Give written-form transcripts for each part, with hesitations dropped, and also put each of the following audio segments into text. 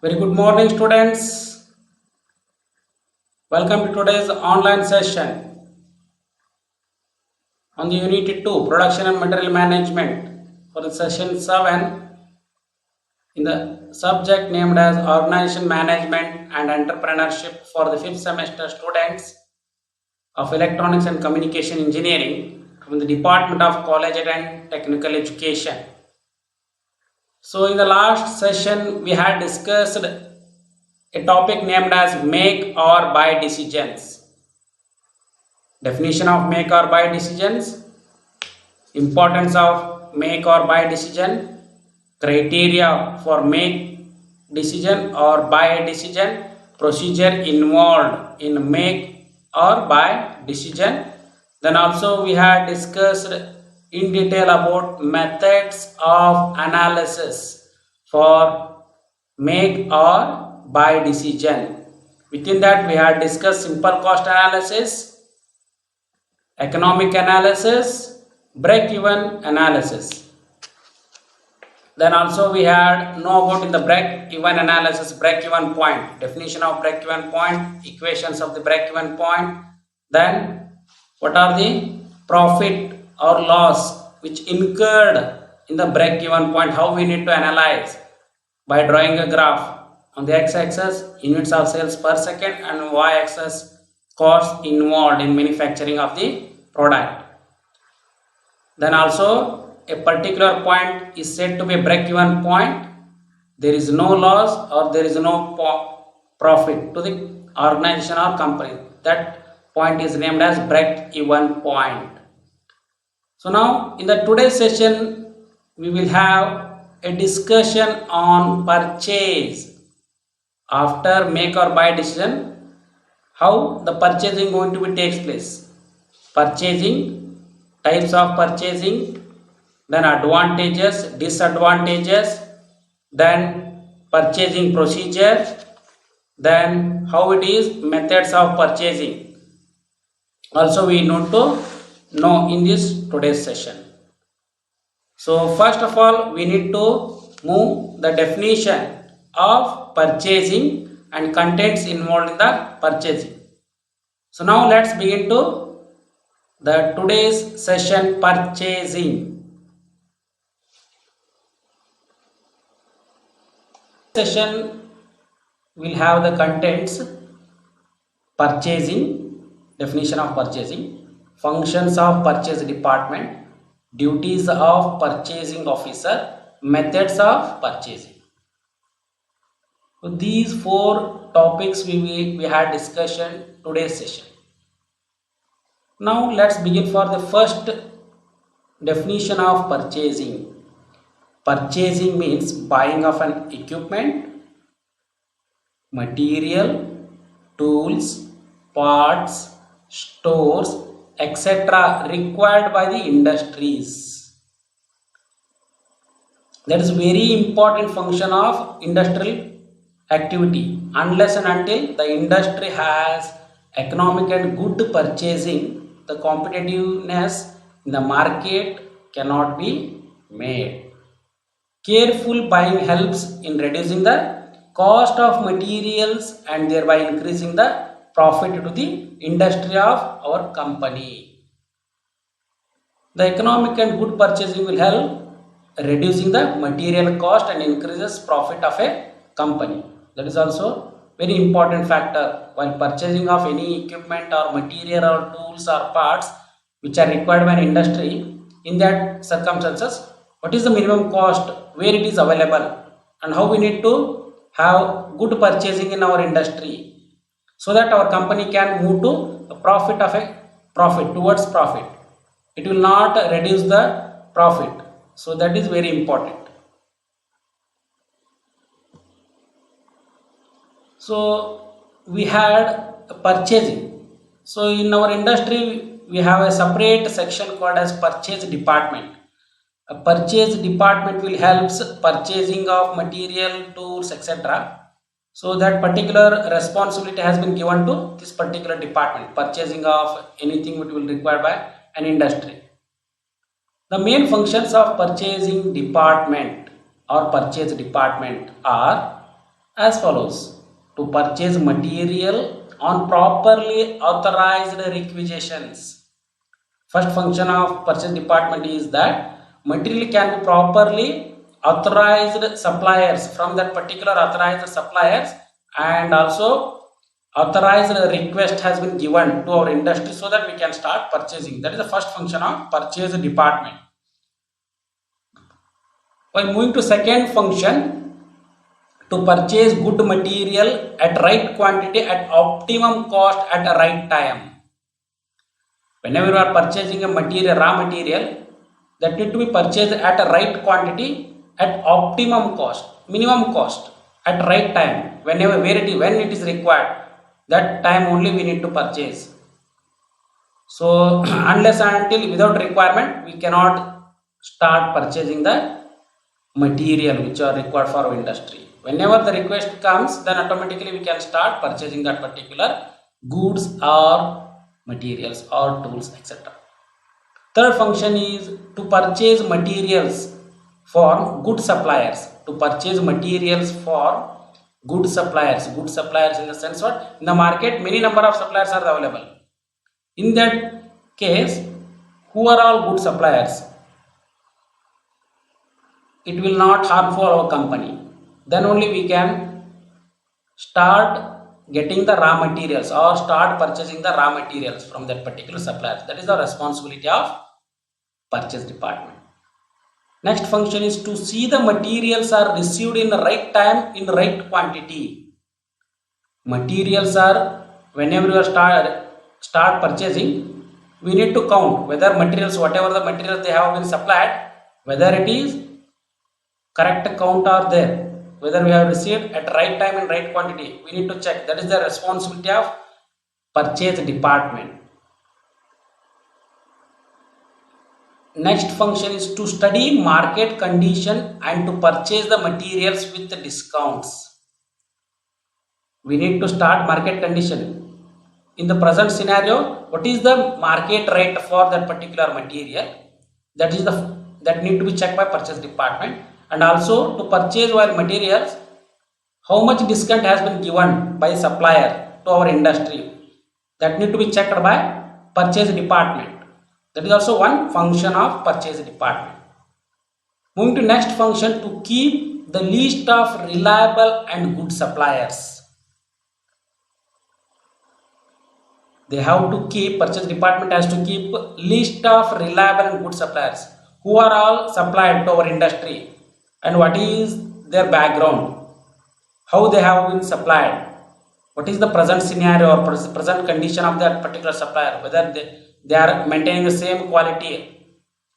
Very good morning, students. Welcome to today's online session on the Unit 2 Production and Material Management for the session 7 in the subject named as Organization Management and Entrepreneurship for the 5th semester students of Electronics and Communication Engineering from the Department of College and Technical Education. So, in the last session, we had discussed a topic named as make or buy decisions. Definition of make or buy decisions, importance of make or buy decision, criteria for make decision or buy decision, procedure involved in make or buy decision. Then also we had discussed in detail about methods of analysis for make or buy decision. Within that we had discussed simple cost analysis, economic analysis, break-even analysis. Then also we had know about in the break-even analysis, break-even point, definition of break-even point, equations of the break-even point. Then what are the profit or loss which incurred in the break-even point, how we need to analyze by drawing a graph. On the x-axis, units of sales per second, and y-axis, costs involved in manufacturing of the product. Then also a particular point is said to be a break-even point. There is no loss or there is no profit to the organization or company. That point is named as break-even point. So now in the today's session we will have a discussion on purchase. After make or buy decision, how the purchasing going to be takes place. Purchasing, types of purchasing, then advantages, disadvantages, then purchasing procedure, then how it is, methods of purchasing. Also we need to know in this today's session. So first of all we need to move the definition of purchasing and contents involved in the purchasing. So now let's begin to the today's session, purchasing. Session will have the contents: purchasing, definition of purchasing, functions of purchase department, duties of purchasing officer, methods of purchasing. So these four topics we had discussion today's session. Now let's begin for the first definition of purchasing. Purchasing means buying of an equipment, material, tools, parts, stores, etc. required by the industries. That is very important function of industrial activity. Unless and until the industry has economic and good purchasing, the competitiveness in the market cannot be made. Careful buying helps in reducing the cost of materials and thereby increasing the profit to the industry of our company. The economic and good purchasing will help reducing the material cost and increases profit of a company. That is also very important factor while purchasing of any equipment or material or tools or parts which are required by an industry. In that circumstances, what is the minimum cost, where it is available, and how we need to have good purchasing in our industry so that our company can move to a profit towards profit. It will not reduce the profit. So that is very important. So we had purchasing. So in our industry we have a separate section called as purchase department. A purchase department will help purchasing of material, tools, etc. So that particular responsibility has been given to this particular department, purchasing of anything which will require by an industry. The main functions of purchasing department or purchase department are as follows: to purchase material on properly authorized requisitions. First function of purchase department is that material can be properly authorized suppliers from that particular authorized suppliers, and also authorized request has been given to our industry so that we can start purchasing. That is the first function of purchase department. By moving to second function, to purchase good material at right quantity at optimum cost at the right time. Whenever you are purchasing a material, raw material, that need to be purchased at a right quantity at optimum cost, minimum cost, at right time, whenever when it is required, that time only we need to purchase. So unless and until without requirement, we cannot start purchasing the material which are required for our industry. Whenever the request comes, then automatically we can start purchasing that particular goods or materials or tools, etc. Third function is to purchase materials for good suppliers. To purchase materials for good suppliers. Good suppliers in the sense what? In the market, many number of suppliers are available. In that case, who are all good suppliers? It will not harm for our company. Then only we can start getting the raw materials or start purchasing the raw materials from that particular supplier. That is the responsibility of purchase department. Next function is to see the materials are received in the right time in the right quantity. Materials are, whenever you start purchasing, we need to count whether materials, whatever the materials they have been supplied, whether it is correct count are there, whether we have received at right time and right quantity, we need to check. That is the responsibility of purchase department. Next function is to study market condition and to purchase the materials with discounts. We need to start market condition. In the present scenario, what is the market rate for that particular material? That need to be checked by purchase department. And also to purchase our materials, how much discount has been given by supplier to our industry, that need to be checked by purchase department. That is also one function of purchase department. Moving to next function, to keep the list of reliable and good suppliers. They have to keep, purchase department has to keep list of reliable and good suppliers. Who are all supplied to our industry and what is their background, how they have been supplied, what is the present scenario or present condition of that particular supplier, whether they are maintaining the same quality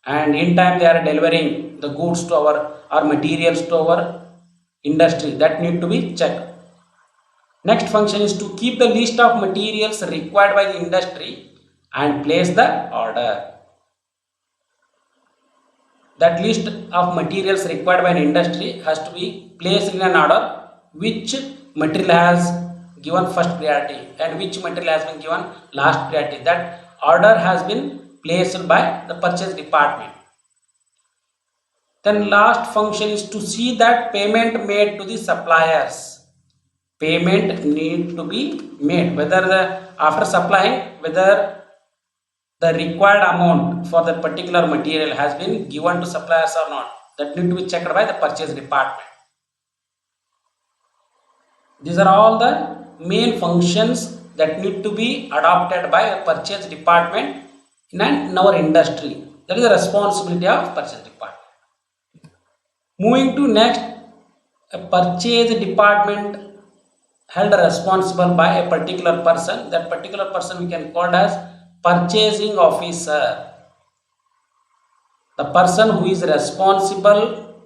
and in time they are delivering the goods to our materials to our industry. That need to be checked. Next function is to keep the list of materials required by the industry and place the order. That list of materials required by an industry has to be placed in an order, which material has given first priority and which material has been given last priority. That order has been placed by the purchase department. Then last function is to see that payment made to the suppliers. Payment need to be made, whether after supplying, whether the required amount for that particular material has been given to suppliers or not. That need to be checked by the purchase department. These are all the main functions that need to be adopted by a purchase department in our industry. That is the responsibility of purchase department. Moving to next, a purchase department held responsible by a particular person. That particular person we can call as purchasing officer. The person who is responsible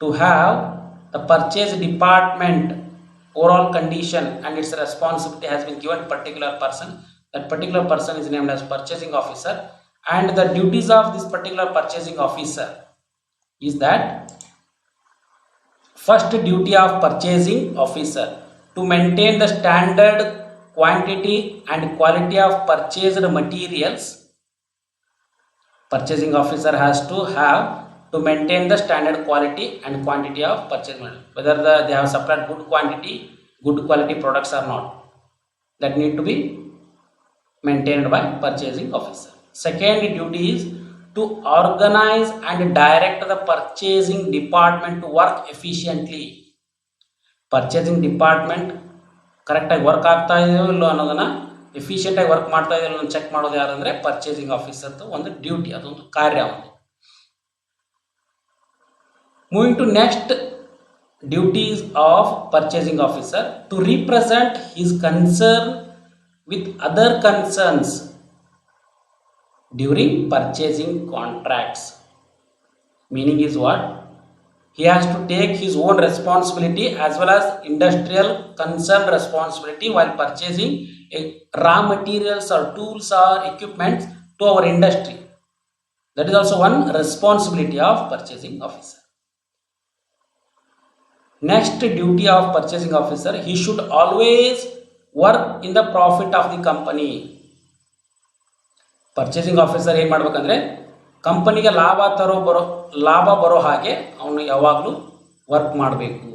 to have the purchase department overall condition and its responsibility has been given to particular person. That particular person is named as purchasing officer, and the duties of this particular purchasing officer is that first duty of purchasing officer to maintain the standard quantity and quality of purchased materials. Purchasing officer has to have to maintain the standard quality and quantity of purchase material. Whether they have supplied good quantity, good quality products or not, that need to be maintained by purchasing officer. Second duty is to organize and direct the purchasing department to work efficiently. Purchasing department ಕರೆಕ್ಟಾಗಿ work ಆಗ್ತಾ ಇದೆಯೋ ಇಲ್ಲೋ ಅನ್ನೋದನ್ನು ಎಫಿಷಿಯೆಂಟಾಗಿ work ಮಾಡ್ತಾ ಇದೆಯೋ ಅನ್ನೋದನ್ನು check ಮಾಡೋದು ಯಾರಂದರೆ purchasing ಆಫೀಸರ್ದು ಒಂದು ಡ್ಯೂಟಿ, ಅದೊಂದು ಕಾರ್ಯ ಒಂದು. Moving to next duties of purchasing officer, to represent his concern with other concerns during purchasing contracts. Meaning is what? He has to take his own responsibility as well as industrial concern responsibility while purchasing raw materials or tools or equipments to our industry. That is also one responsibility of purchasing officer. Next duty of purchasing officer, he should always work in the profit of the company. Purchasing officer ಏನು ಮಾಡಬೇಕಂದ್ರೆ ಕಂಪನಿಗೆ ಲಾಭ ಬರೋ ಹಾಗೆ ಅವನು ಯಾವಾಗಲೂ work ಮಾಡಬೇಕು.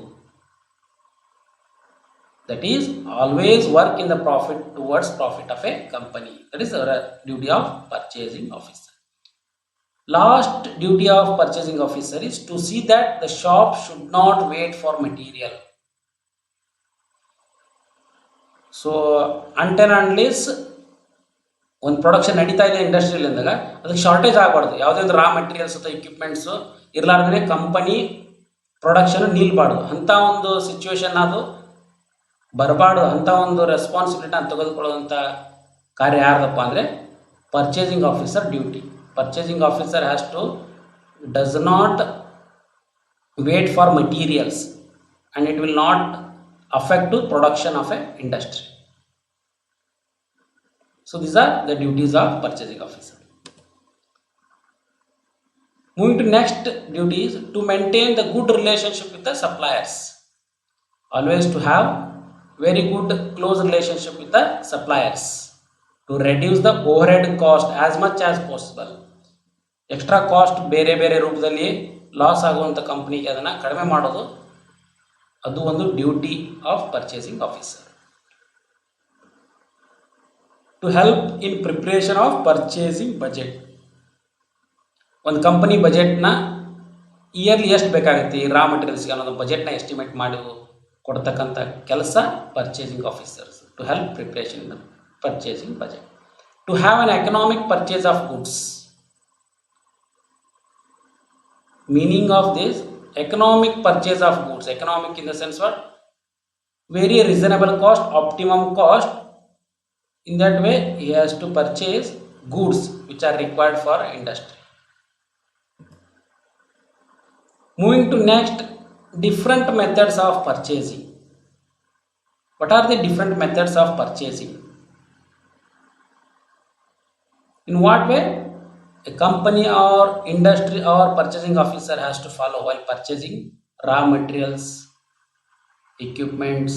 That is always work in the profit towards profit of a company. That is ಅವರ duty of purchasing officer. Last duty of purchasing officer is to see that the shop should not wait for material. So until unless ಒಂದು production ನಡೀತಾ ಇದೆ ಇಂಡಸ್ಟ್ರಿಯಲ್ಲಿ ಅಂದಾಗ ಅದಕ್ಕೆ shortage ಆಗಬಾರ್ದು. ಯಾವುದೇ ಒಂದು ರಾ ಮೆಟೀರಿಯಲ್ಸ್ ಅಥವಾ ಇಕ್ವಿಪ್ಮೆಂಟ್ಸು ಇರಲಾರ್ದೇ ಕಂಪನಿ ಪ್ರೊಡಕ್ಷನ್ ನಿಲ್ಬಾರ್ದು. ಅಂಥ ಒಂದು ಸಿಚುವೇಶನ್ ಅದು ಬರಬಾರ್ದು. ಅಂಥ ಒಂದು ರೆಸ್ಪಾನ್ಸಿಬಿಲಿಟಿನ ತೆಗೆದುಕೊಳ್ಳುವಂಥ ಕಾರ್ಯ ಯಾರ್ದಪ್ಪ ಅಂದರೆ purchasing officer duty. Purchasing officer does not wait for materials and it will not affect to production of a industry. So these are the duties of purchasing officer. Moving to next duties, to maintain the good relationship with the suppliers. Always to have very good close relationship with the suppliers to reduce the overhead cost as much as possible. Extra cost ಬೇರೆ ಬೇರೆ ರೂಪದಲ್ಲಿ loss ಆಗುವಂಥ ಕಂಪ್ನಿಗೆ ಅದನ್ನು ಕಡಿಮೆ ಮಾಡೋದು ಅದು ಒಂದು duty of purchasing officer. To help in preparation of purchasing budget. ಒಂದು ಕಂಪನಿ ಬಜೆಟ್ನ ಇಯರ್ಲಿ ಎಷ್ಟು ಬೇಕಾಗುತ್ತೆ ಈ ರಾ ಮೆಟೀರಿಯಲ್ಸ್ಗೆ ಅನ್ನೋದು ಬಜೆಟ್ನ ಎಸ್ಟಿಮೇಟ್ ಮಾಡಿ ಕೊಡ್ತಕ್ಕಂಥ ಕೆಲಸ purchasing officers. To help preparation in purchasing budget. To have an economic purchase of goods. Meaning of this, economic purchase of goods. Economic in the sense what? Very reasonable cost, optimum cost. In that way, he has to purchase goods which are required for industry. Moving to next, different methods of purchasing. What are the different methods of purchasing? In what way a company or industry or purchasing officer has to follow while purchasing raw materials, equipments,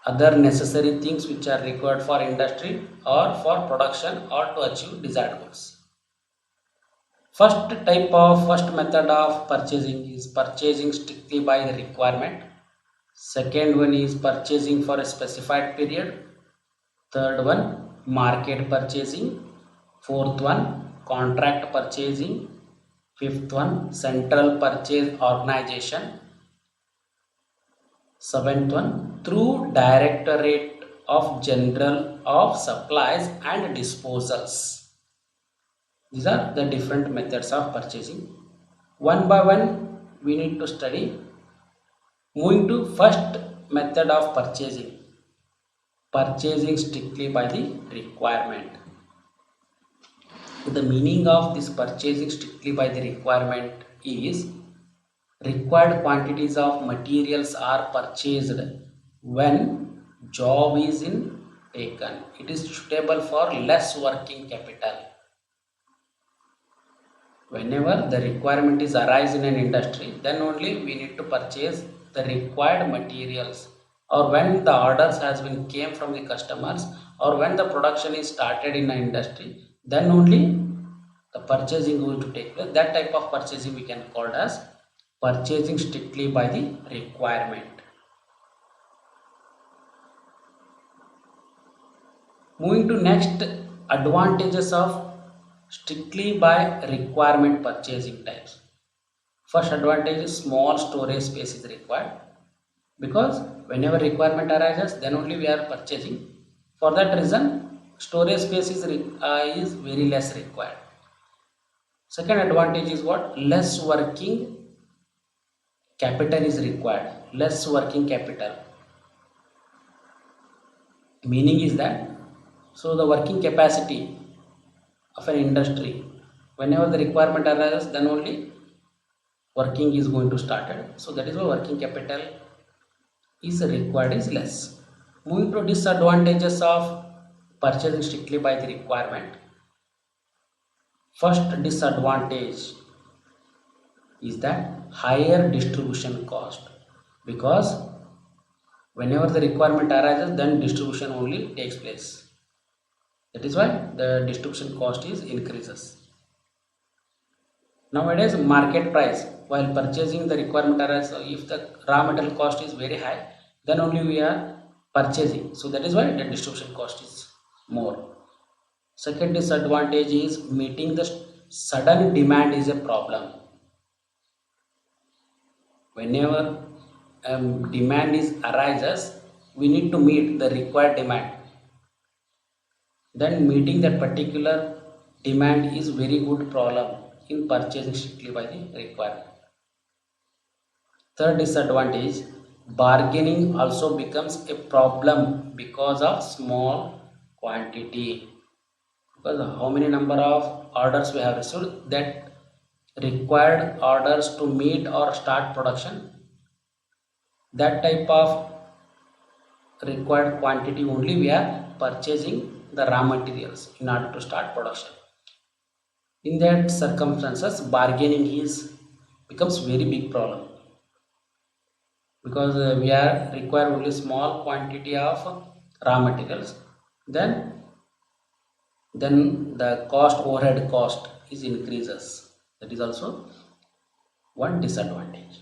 other necessary things which are required for industry or for production or to achieve desired goals. First method of purchasing is purchasing strictly by the requirement. Second one is purchasing for a specified period. Third one, market purchasing. Fourth one, contract purchasing. Fifth one, central purchase organization. Seventh one, through Directorate of General of Supplies and Disposals. These are the different methods of purchasing. One by one we need to study. Moving to first method of purchasing. Purchasing strictly by the requirement. The meaning of this purchasing strictly by the requirement is required quantities of materials are purchased when job is taken. It is suitable for less working capital. Whenever the requirement is arise in an industry, then only we need to purchase the required materials, or when the orders has been came from the customers, or when the production is started in an industry, then only the purchasing going to take place. That type of purchasing we can call as purchasing strictly by the requirement. Moving to next advantages of strictly by requirement purchasing types. First advantage is small storage space is required, because whenever requirement arises then only we are purchasing. For that reason storage space is very less required. Second advantage is what? Less working capital is required. Less working capital. Meaning is that, so the working capacity of an industry, whenever the requirement arises then only working is going to start it. So that is why working capital is required is less. Moving to disadvantages of purchasing strictly by the requirement. First disadvantage is that higher distribution cost, because whenever the requirement arises then distribution only takes place. That is why the distribution cost is increases. Nowadays market price, while purchasing the requirement arises, if the raw material cost is very high then only we are purchasing, so that is why the distribution cost is more. Second disadvantage is meeting the sudden demand is a problem. Whenever demand is arises, we need to meet the required demand. Then meeting that particular demand is very good problem in purchasing strictly by the requirement. Third disadvantage, bargaining also becomes a problem because of small quantity. Because how many number of orders we have received, that required orders to meet or start production, that type of required quantity only we are purchasing the raw materials in order to start production. In that circumstances bargaining is becomes very big problem, because we are require only small quantity of raw materials, then the cost, overhead cost is increases. That is also one disadvantage.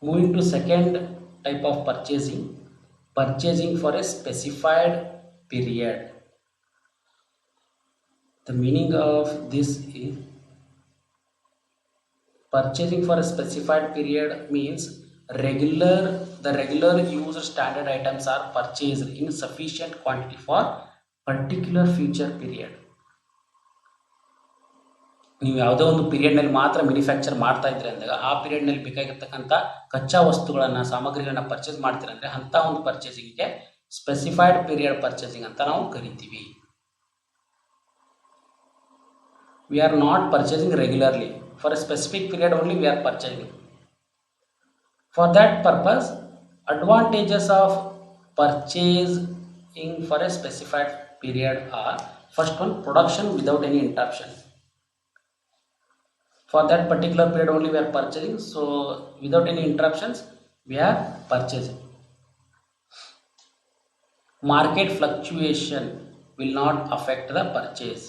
Moving to second type of purchasing, purchasing for a specified period. The meaning of this is purchasing for a specified period means the regular use standard items are purchased in sufficient quantity for particular future period. ನೀವು ಯಾವುದೋ ಒಂದು ಪೀರಿಯಡ್ನಲ್ಲಿ ಮಾತ್ರ manufacture ಮಾಡ್ತಾ ಇದ್ರೆ ಅಂದಾಗ ಆ ಪೀರಿಯಡ್ನಲ್ಲಿ ಬೇಕಾಗಿರ್ತಕ್ಕಂಥ ಕಚ್ಚಾ ವಸ್ತುಗಳನ್ನು, ಸಾಮಗ್ರಿಗಳನ್ನ ಪರ್ಚೇಸ್ ಮಾಡ್ತೀರ ಅಂದರೆ ಅಂಥ ಒಂದು ಪರ್ಚೇಸಿಂಗ್ಗೆ ಸ್ಪೆಸಿಫೈಡ್ ಪೀರಿಯಡ್ ಪರ್ಚೇಸಿಂಗ್ ಅಂತ ನಾವು ಕರಿತೀವಿ. We are not purchasing regularly. For a specific period only we are purchasing. For that purpose, advantages of purchasing for a specified period are: first one, production without any interruption. For that particular period only we are purchasing, so without any interruptions we are purchasing. Market fluctuation will not affect the purchase.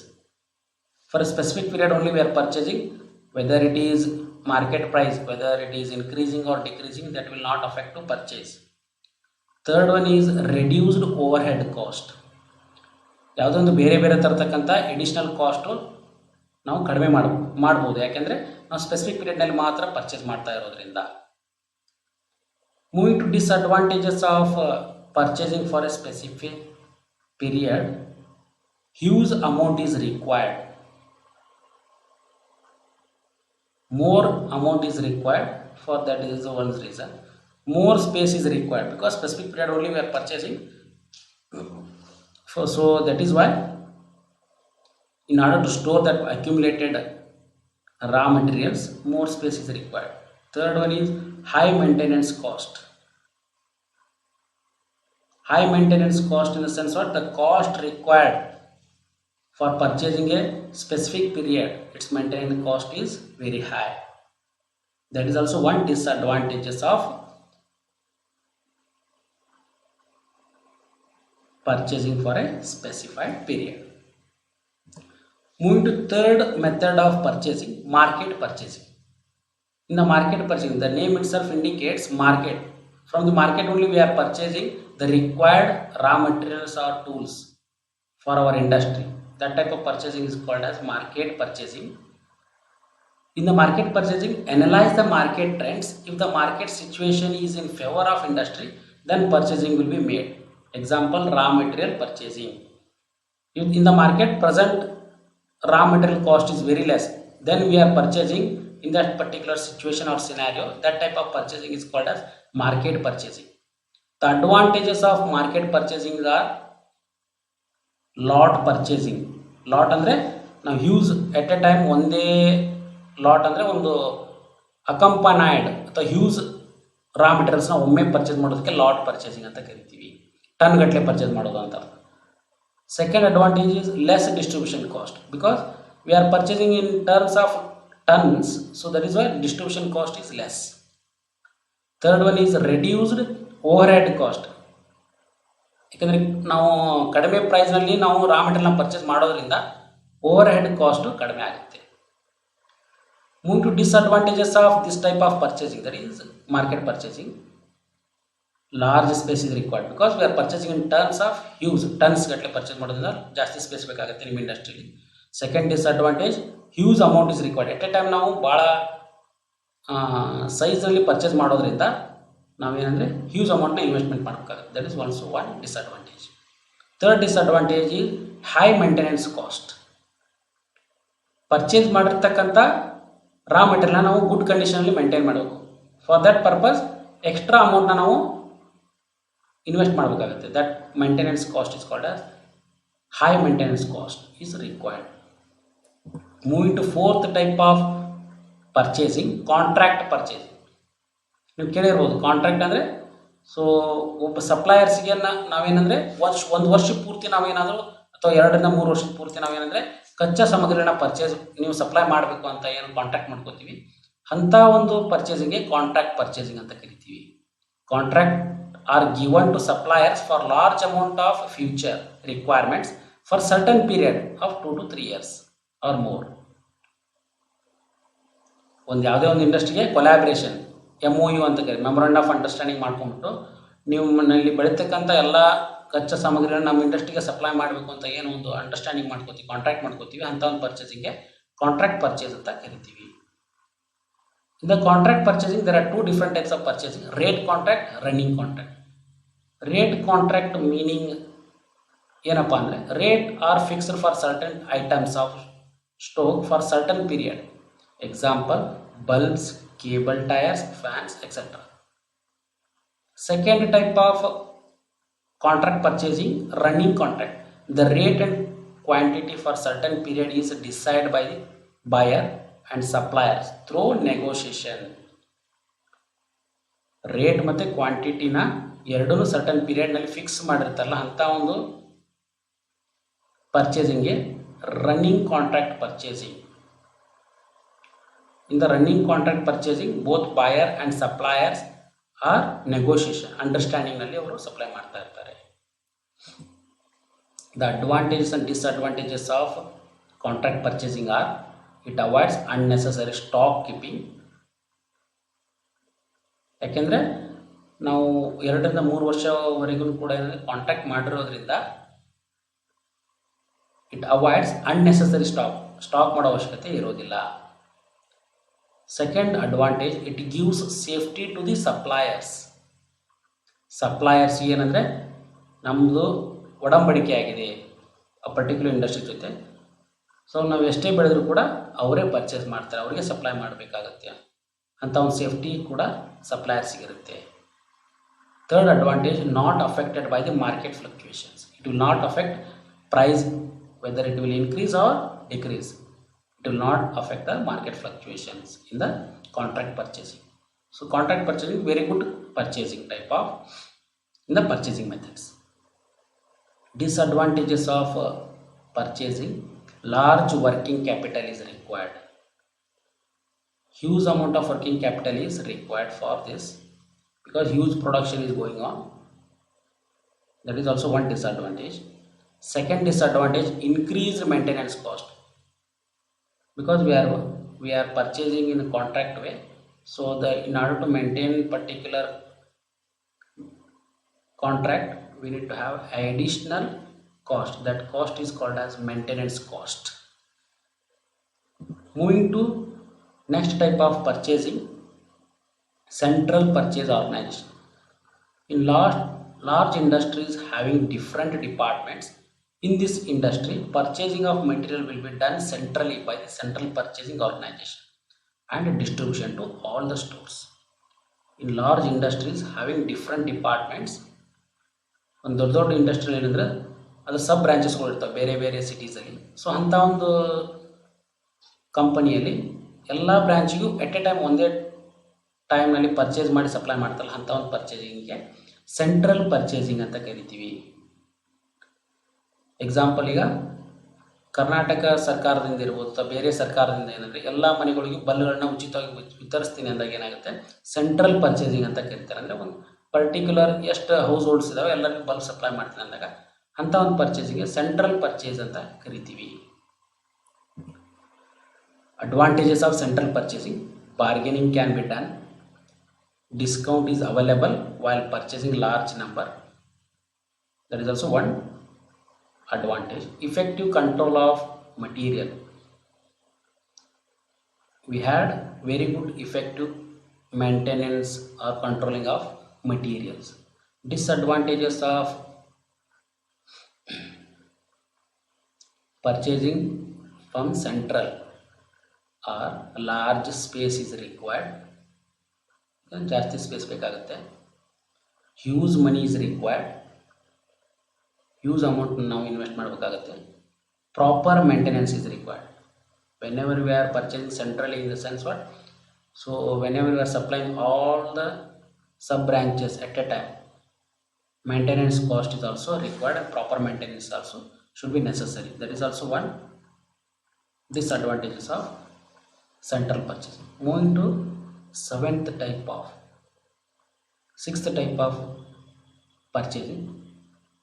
For a specific period only we are purchasing, whether it is market price, whether it is increasing or decreasing, that will not affect to purchase. Third one is reduced overhead cost. ಯಾವುದೋ ಒಂದು ಬೇರೆ ಬೇರೆ ತರತಕ್ಕಂಥ additional cost ನಾವು ಕಡಿಮೆ ಮಾಡ್ಬೋದು, ಯಾಕೆಂದರೆ ನಾವು specific ಪೀರಿಯಡ್ನಲ್ಲಿ ಮಾತ್ರ ಪರ್ಚೇಸ್ ಮಾಡ್ತಾ ಇರೋದ್ರಿಂದ. Moving to disadvantages of purchasing for a specific period, huge amount is required. More amount is required, for that is one reason. More space is required, because specific period only we are purchasing, so that is why in order to store that accumulated raw materials, more space is required. Third one is high maintenance cost. High maintenance cost in the sense what, the cost required for purchasing a specific period, its maintenance cost is very high. That is also one disadvantages of purchasing for a specified period. Moving to third method of purchasing, market purchasing. In the market purchasing, the name itself indicates market. From the market only we are purchasing the required raw materials or tools for our industry. That type of purchasing is called as market purchasing. In the market purchasing, analyze the market trends. If the market situation is in favor of industry, then purchasing will be made. Example, raw material purchasing. If in the market present raw material cost is very less, then we are purchasing in that particular situation or scenario. That type of purchasing is called as market purchasing. The advantages of market purchasing are lot purchasing. Lot ಅಂದರೆ ನಾವು use at a time ಒಂದೇ lot ಅಂದರೆ ಒಂದು ಅಕಂಪನೈಡ್ ಅಥವಾ Hughes ರಾ ಮೆಟೀರಿಯಲ್ಸ್ನ ಒಮ್ಮೆ purchase ಮಾಡೋದಕ್ಕೆ lot purchasing ಅಂತ ಕರಿತೀವಿ. ಟನ್ ಗಟ್ಟಲೆ ಪರ್ಚೇಸ್ ಮಾಡೋದು ಅಂತ. Second advantage is less distribution cost because we are purchasing in terms of tons, so that is why distribution cost is less. Third one is reduced overhead cost. ಯಾಕಂದರೆ ನಾವು ಕಡಿಮೆ ಪ್ರೈಸ್ನಲ್ಲಿ ನಾವು ರಾ ಮೆಟೀರಿಯಲ್ನ purchase ಮಾಡೋದ್ರಿಂದ overhead cost ಕಡಿಮೆ ಆಗುತ್ತೆ. Move to disadvantages of this type of purchasing, that is market purchasing. Large space is required because we are purchasing in terms of huge, tons ಗಟ್ಟಲೆ ಪರ್ಚೇಸ್ ಮಾಡೋದ್ರಿಂದ ಜಾಸ್ತಿ space ಬೇಕಾಗುತ್ತೆ ನಿಮ್ಮ ಇಂಡಸ್ಟ್ರಿಲಿ. Second disadvantage, huge amount is required. At a time ನಾವು ಭಾಳ ಸೈಜ್ನಲ್ಲಿ purchase ಮಾಡೋದ್ರಿಂದ ನಾವೇನಂದರೆ ಹ್ಯೂಸ್ ಅಮೌಂಟ್ನ ಇನ್ವೆಸ್ಟ್ಮೆಂಟ್ ಮಾಡಬೇಕಾಗುತ್ತೆ. That is also one disadvantage. Third disadvantage is high maintenance cost. Purchase ಮಾಡಿರ್ತಕ್ಕಂಥ ರಾ ಮೆಟೀರಿಯಲ್ನ ನಾವು ಗುಡ್ ಕಂಡೀಷನಲ್ಲಿ ಮೇಂಟೈನ್ ಮಾಡಬೇಕು. ಫಾರ್ ದಟ್ ಪರ್ಪಸ್ ಎಕ್ಸ್ಟ್ರಾ ಅಮೌಂಟ್ನ ನಾವು ಇನ್ವೆಸ್ಟ್ ಮಾಡಬೇಕಾಗುತ್ತೆ. That maintenance cost is called as high maintenance cost is required. Moving to fourth type of purchasing, contract purchasing. ನೀವು ಕೇಳಿರ್ಬೋದು ಕಾಂಟ್ರಾಕ್ಟ್ ಅಂದರೆ, ಸೊ ಒಬ್ಬ ಸಪ್ಲೈಯರ್ಸ್ಗೆ ನಾವೇನಂದರೆ ಒಂದು ವರ್ಷ ಪೂರ್ತಿ ನಾವೇನಾದರೂ ಅಥವಾ 2 ರಿಂದ 3 ವರ್ಷದ ಪೂರ್ತಿ ನಾವೇನಂದರೆ ಕಚ್ಚಾ ಸಾಮಗ್ರಿನ ಪರ್ಚೇಸ್ ನೀವು ಸಪ್ಲೈ ಮಾಡಬೇಕು ಅಂತ ಏನು ಕಾಂಟ್ರಾಕ್ಟ್ ಮಾಡ್ಕೋತೀವಿ, ಅಂಥ ಒಂದು ಪರ್ಚೇಸಿಂಗ್ಗೆ ಕಾಂಟ್ರಾಕ್ಟ್ ಪರ್ಚೇಸಿಂಗ್ ಅಂತ ಕರಿತೀವಿ. Contract are given to suppliers for large amount of future requirements for certain period of 2 to 3 years or more. ಒಂದು ಯಾವುದೇ ಒಂದು ಇಂಡಸ್ಟ್ರಿಗೆ ಕೊಲ್ಯಾಬ್ರೇಷನ್, MOU ಅಂತ ಕರಿ, ಮೆಮೊರಂಡಮ್ ಆಫ್ ಅಂಡರ್ಸ್ಟ್ಯಾಂಡಿಂಗ್ ಮಾಡ್ಕೊಂಡ್ಬಿಟ್ಟು ನೀವು ಮನೆಯಲ್ಲಿ ಬೆಳೀತಕ್ಕಂಥ ಎಲ್ಲ ಕಚ್ಚಾ ಸಾಮಗ್ರಿಗಳನ್ನ ನಮ್ಮ ಇಂಡಸ್ಟ್ರಿಗೆ ಸಪ್ಲೈ ಮಾಡಬೇಕು ಅಂತ ಏನು ಒಂದು ಅಂಡರ್ಸ್ಟ್ಯಾಂಡಿಂಗ್ ಮಾಡ್ಕೋತೀವಿ, ಕಾಂಟ್ರಾಕ್ಟ್ ಮಾಡ್ಕೋತೀವಿ, ಅಂಥ ಒಂದು ಪರ್ಚೇಸಿಂಗ್ಗೆ ಕಾಂಟ್ರಾಕ್ಟ್ ಪರ್ಚೇಸ್ ಅಂತ ಕರಿತೀವಿ. In the contract purchasing there are 2 different types of purchasing: rate contract, running contract. Rate contract meaning ಏನಪ್ಪ ಅಂದರೆ, rate are fixed for certain items of stock for certain period. Example, bulbs, cable, tires, fans, etc. Second type of contract purchasing, running contract. The rate and quantity for certain period is decided by the buyer and suppliers through negotiation. Rate ಮತ್ತು ಕ್ವಾಂಟಿಟಿನ ಎರಡೂ certain ಪೀರಿಯಡ್ನಲ್ಲಿ fix ಮಾಡಿರ್ತಾರಲ್ಲ ಅಂಥ ಒಂದು ಪರ್ಚೇಸಿಂಗ್ಗೆ running contract purchasing. In the running contract purchasing, both buyer and suppliers are negotiation, understanding ನಲ್ಲಿ ಅವರು ಸಪ್ಲೈ ಮಾಡ್ತಾ ಇರ್ತಾರೆ. The advantages and disadvantages of contract purchasing are: it avoids unnecessary stock keeping. ಯಾಕೆಂದರೆ ನಾವು 2 ರಿಂದ 3 ವರ್ಷವರೆಗೂ ಕೂಡ ಕಾಂಟ್ರಾಕ್ಟ್ ಮಾಡಿರೋದ್ರಿಂದ ಇಟ್ ಅವಾಯ್ಡ್ಸ್ ಅನ್ನೆಸೆಸರಿ ಸ್ಟಾಕ್ ಮಾಡೋ ಅವಶ್ಯಕತೆ ಇರೋದಿಲ್ಲ. Second advantage, it gives safety to the suppliers. Suppliers ಏನಂದರೆ ನಮ್ಮದು ಒಡಂಬಡಿಕೆ ಆಗಿದೆ ಆ ಪರ್ಟಿಕ್ಯುಲರ್ ಇಂಡಸ್ಟ್ರಿ ಜೊತೆ, ಸೊ ನಾವು ಎಷ್ಟೇ ಬೆಳೆದರೂ ಕೂಡ ಅವರೇ ಪರ್ಚೇಸ್ ಮಾಡ್ತಾರೆ, ಅವರಿಗೆ ಸಪ್ಲೈ ಮಾಡಬೇಕಾಗತ್ತೆ ಅಂತ ಒಂದು ಸೇಫ್ಟಿ ಕೂಡ ಸಪ್ಲೈಯರ್ಸಿಗಿರುತ್ತೆ. Third advantage, not affected by the market fluctuations. It will not affect price whether it will increase or decrease. It will not affect the market fluctuations in the contract purchasing. So contract purchasing, very good purchasing type of in the purchasing methods. Disadvantages of purchasing: large working capital is required. Huge amount of working capital is required for this because huge production is going on. That is also one disadvantage. Second disadvantage, increased maintenance cost. because we are purchasing in a contract way. So the in order to maintain particular contract, we need to have additional cost. That cost is called as maintenance cost. Moving to next type of purchasing, central purchase organization. In large industries having different departments, in this industry, purchasing of material will be done centrally by the central purchasing organization and distribution to all the stores. In large industries having different departments, ಒಂದು ದೊಡ್ಡ ದೊಡ್ಡ industry ಏನಂದ್ರೆ ಅದು ಸಬ್ ಬ್ರಾಂಚಸ್ಗಳು ಇರ್ತವೆ ಬೇರೆ ಬೇರೆ ಸಿಟೀಸಲ್ಲಿ. So ಅಂಥ ಒಂದು ಕಂಪನಿಯಲ್ಲಿ ಎಲ್ಲ ಬ್ರಾಂಚಿಗೂ ಎಟ್ ಎ ಟೈಮ್ ಒಂದೇ ಟೈಮ್ನಲ್ಲಿ ಪರ್ಚೇಸ್ ಮಾಡಿ ಸಪ್ಲೈ ಮಾಡ್ತಾರಲ್ಲ, ಅಂಥ ಒಂದು ಪರ್ಚೇಸಿಂಗ್ಗೆ ಸೆಂಟ್ರಲ್ ಪರ್ಚೇಸಿಂಗ್ ಅಂತ ಕರಿತೀವಿ. ಎಕ್ಸಾಂಪಲ್, ಈಗ ಕರ್ನಾಟಕ ಸರ್ಕಾರದಿಂದ ಇರ್ಬೋದು ಅಥವಾ ಬೇರೆ ಸರ್ಕಾರದಿಂದ ಏನಂದರೆ ಎಲ್ಲ ಮನೆಗಳಿಗೂ ಬಲ್ಗಳನ್ನ ಉಚಿತವಾಗಿ ವಿತರಿಸ್ತೀನಿ ಅಂದಾಗ ಏನಾಗುತ್ತೆ, ಸೆಂಟ್ರಲ್ ಪರ್ಚೇಸಿಂಗ್ ಅಂತ ಕರೀತಾರೆ. ಅಂದರೆ ಒಂದು ಪರ್ಟಿಕ್ಯುಲರ್ ಎಷ್ಟು ಹೌಸ್ ಹೋಲ್ಡ್ಸ್ ಇದಾವೆ ಎಲ್ಲರಿಗೂ ಬಲ್ಬ್ ಸಪ್ಲೈ ಮಾಡ್ತೀನಿ ಅಂದಾಗ ಅಂಥ ಒಂದು ಪರ್ಚೇಸಿಂಗ್ಗೆ ಸೆಂಟ್ರಲ್ ಪರ್ಚೇಸ್ ಅಂತ ಕರಿತೀವಿ. Advantages of central purchasing: bargaining can be done, discount is available while purchasing large number. That is also one advantage. Effective control of material. We had very good effective maintenance or controlling of materials. Disadvantages of purchasing from central or large space is required. ಜಾಸ್ತಿ space ಬೇಕಾಗುತ್ತೆ. Huge money is required, huge amount ನಾವು invest ಮಾಡಬೇಕಾಗುತ್ತೆ. Proper maintenance is required. When ever V are purchasing centrally in the sense what, so when ever we are supplying all the sub branches at a time, maintenance cost is also required and proper maintenance also should be necessary. That is also one disadvantages of central purchasing. Moving to sixth type of purchasing,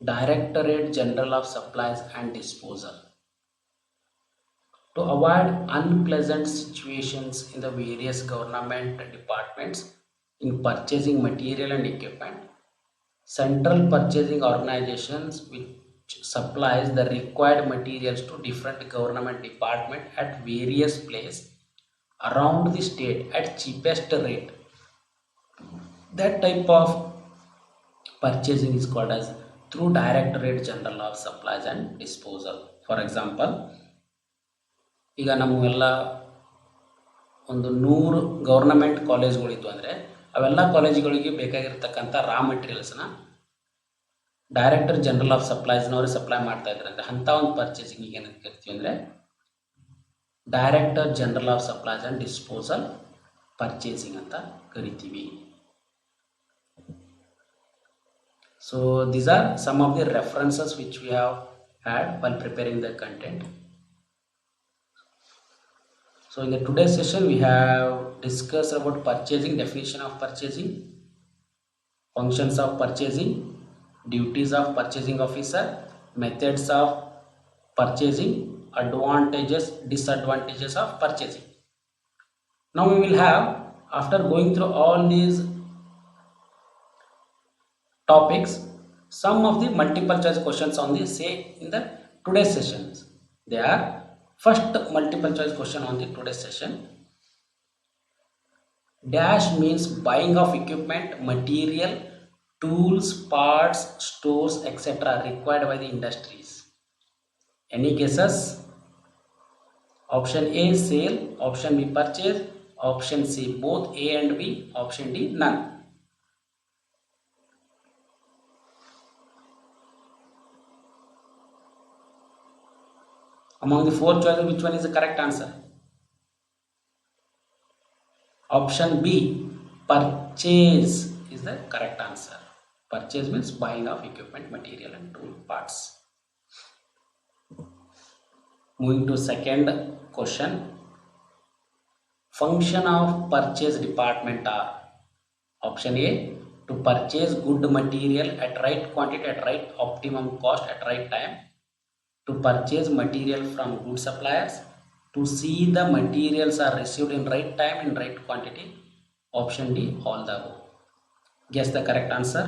Directorate General of Supplies and Disposal. To avoid unpleasant situations in the various government departments in purchasing material and equipment, central purchasing organizations which supplies the required materials to different government department at various places around the state at cheapest rate. That type of purchasing is called as through Directorate General of Supplies and Disposal. For example, ಈಗ ನಮಗೆಲ್ಲ ಒಂದು 100 government ಕಾಲೇಜ್ಗಳಿತ್ತು ಅಂದರೆ ಅವೆಲ್ಲ ಕಾಲೇಜ್ಗಳಿಗೆ ಬೇಕಾಗಿರ್ತಕ್ಕಂಥ raw ಮೆಟೀರಿಯಲ್ಸ್ನ director general of ಸಪ್ಲೈಸ್ನವರು supply ಮಾಡ್ತಾ ಇದ್ದಾರೆ. ಅಂದರೆ ಅಂಥ ಒಂದು ಪರ್ಚೇಸಿಂಗ್ ಏನಂತ ಕರಿತೀವಿ ಅಂದರೆ director general of supplies and disposal purchasing ಅಂತ ಕರಿತೀವಿ. So these are some of the references which we have had while preparing the content. So in the today's session we have discussed about purchasing, definition of purchasing, functions of purchasing, duties of purchasing officer, methods of purchasing, advantages, disadvantages of purchasing. Now we will have, after going through all these topics, some of the multiple choice questions on the say in the today's sessions. They are first multiple choice question on the today's session. Dash means buying of equipment, material, tools, parts, stores, etc. required by the industries. Any guesses? Option A sale, option B purchase, option C both A and B, option D none. Among the four choices, which one is the correct answer? Option B, purchase, is the correct answer. Purchase means buying of equipment, material and tool parts. Moving to second question. Function of purchase department are: option A, to purchase good material at right quantity at right optimum cost at right time, to purchase material from good suppliers, to To see the materials are received in right time in right quantity. Option D, all the above. Guess the correct answer.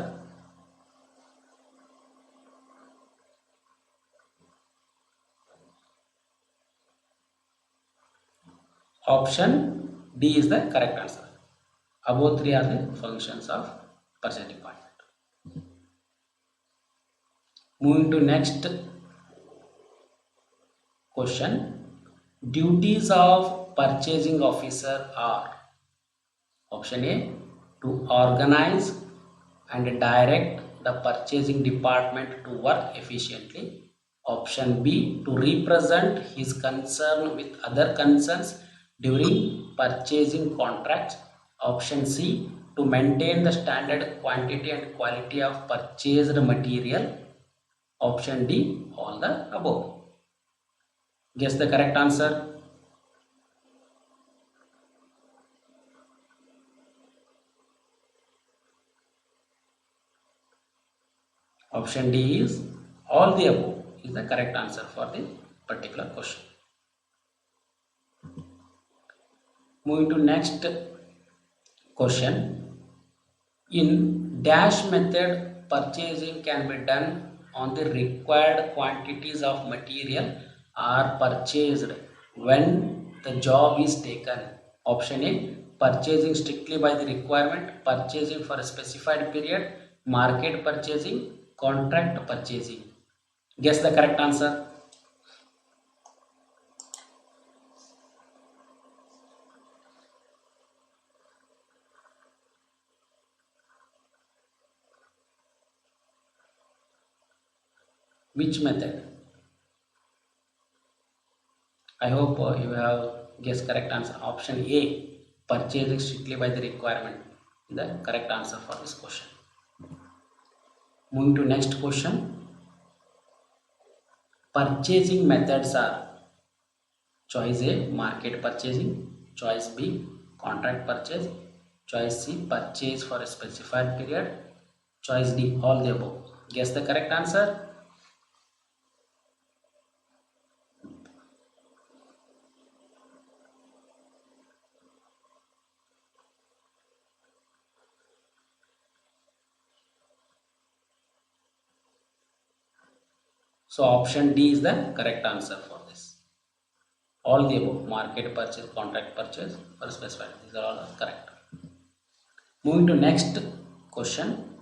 Option D is the correct answer. Above three are the functions of purchase department. Moving to next question. Duties of purchasing officer are: option A, to organize and direct the purchasing department to work efficiently. Option B, to represent his concern with other concerns during purchasing contracts. Option C, to maintain the standard quantity and quality of purchased material. Option D, all the above. Guess the correct answer. Option D is all the above is the correct answer for the particular question. Moving to next question. In dash method, purchasing can be done on the required quantities of material are purchased when the job is taken. Option A, purchasing strictly by the requirement, purchasing for a specified period, market purchasing, contract purchasing. Guess the correct answer. Which method? I hope you have guessed correct answer. Option A, purchasing strictly by the requirement, the correct answer for this question. Moving to next question. Purchasing methods are: choice A, market purchasing; choice B, contract purchase; choice C, purchase for a specified period; choice D, all the above. Guess the correct answer. So option D is the correct answer for this. All the above: market purchase, contract purchase, or specified. These are all correct. Moving to next question.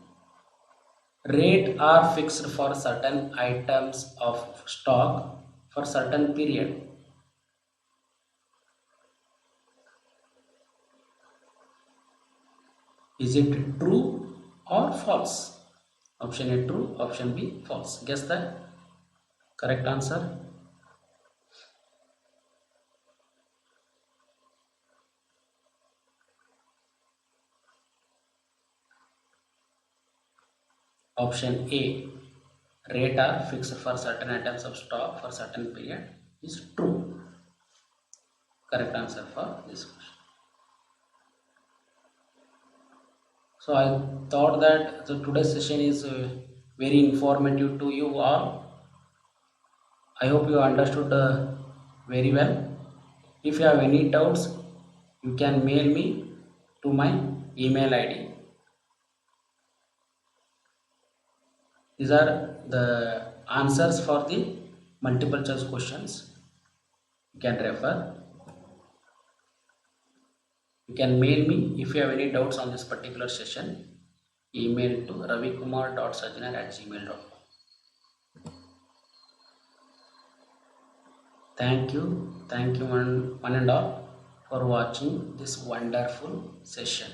Rate are fixed for certain items of stock for certain period. Is it true or false? Option A, true. Option B, false. Guess the correct answer. Option A, rate are fixed for certain items of stock for certain period, is true. Correct answer for this question. So I thought that the today's session is very informative to you all. I hope you understood very well. If you have any doubts, you can mail me to my email ID. These are the answers for the multiple choice questions. You can refer. You can mail me if you have any doubts on this particular session. Email to ravikumar.sajjanar@gmail.com. Thank you, one and all, for watching this wonderful session.